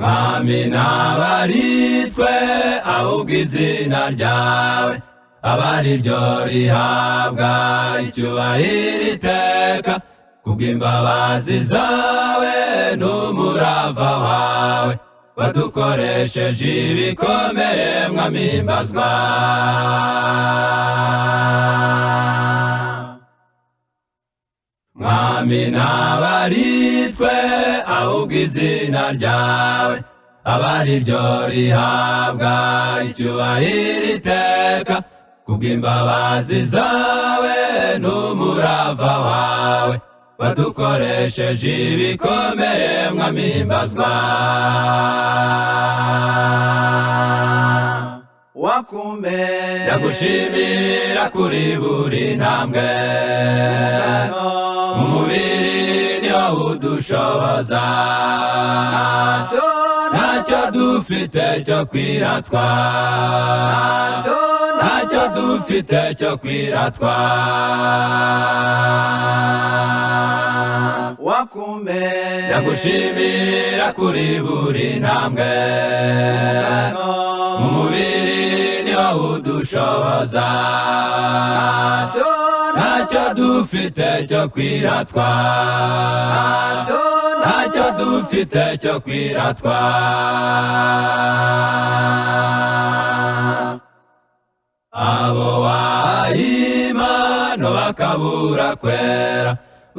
mwami n'abaritwe ahubwo izina ryawe aba ari ryo rihabwa icyubahiro iteka kubw'imbabazi zawe n'umurava wawe wadukoresheje ibikomeye mwami himbazwa mwami n'abaritwe ahubwo izina ryawe aba ari ryo rihabwa icyubahiro iteka kubw'imbabazi zawe n'umurava wawe wadukoresheje ibikomeye mwami himbazwa ndagushimira kuri buri ntambwe mu mubiri niho udushoboza ntacyo dufite cyo kwiratwa ntacyo dufite cyo kwiratwa ndagushimira kuri buri ntambwe mu mubiri niho udushoboza ntacyo dufite cyo kwiratwa ntacyo dufite cyo kwiratwa abo wahaye impano bakabura kwera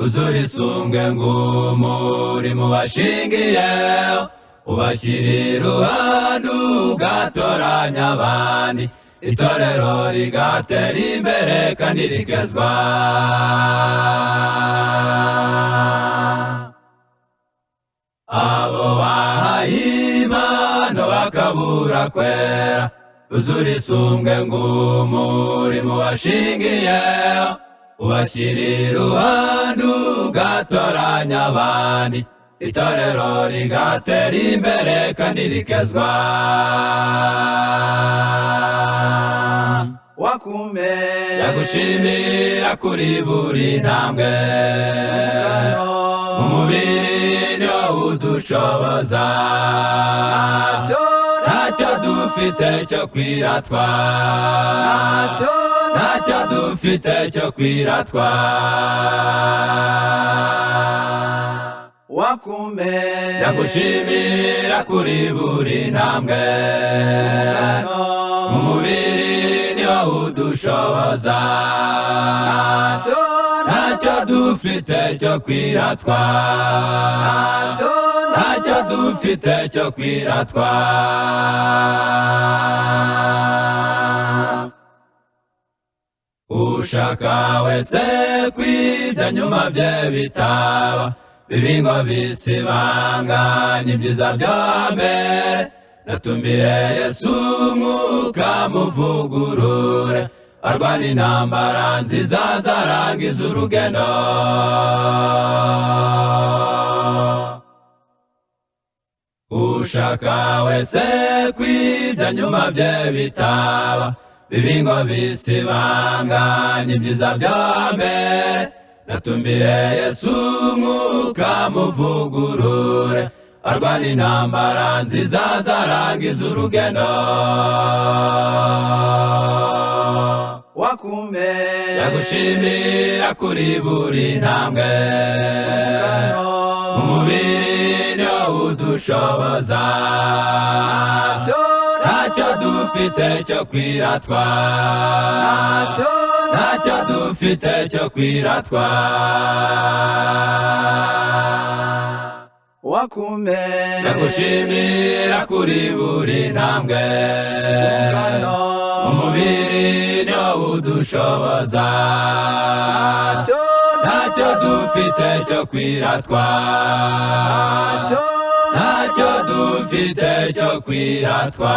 uzura isumbwe ng'umurimo bashingiyeho ubashyira iruhande ugatoranya abandi itorero rigatera imbere kandi rikezwa abo wahaye impano bakabura kwera uzura isumbwe ng'umurimo bashingiyeho ubashyira iruhande ugatoranya abandi itorero rigatera imbere kandi rikezwa ndagushimira kuri buri ntambwe mu mubiri niho udushoboza ntacyo dufite cyo kwiratwa ntacyo dufite cyo kwiratwa ndagushimira kuri buri ntambwe mu mubiri niho udushoboza ntacyo dufite cyo kwiratwa ntacyo dufite cyo kwiratwa ushaka wese kwibya nyuma bye bitaba bibi ngo bisibanganye ibyiza byo mbere natumbire Yesu umwuka muvugurure arwana intambara nziza zarangiza urugendo ushaka wese kwibya nyuma bye bitaba bibi ngo bisibanganye ibyiza byo mbere natumbire Yesu umwuka muvugurure arwana intambara nziza zarangiza urugendo ndagushimira kuri buri ntambwe mu mubiri niho udushoboza ntacyo dufite cyo kwiratwa ntacyo dufite cyo kwiratwa ndagushimira kuri buri ntambwe mu mubiri niho udushoboza ntacyo dufite cyo kwiratwa ntacyo dufite cyo kwiratwa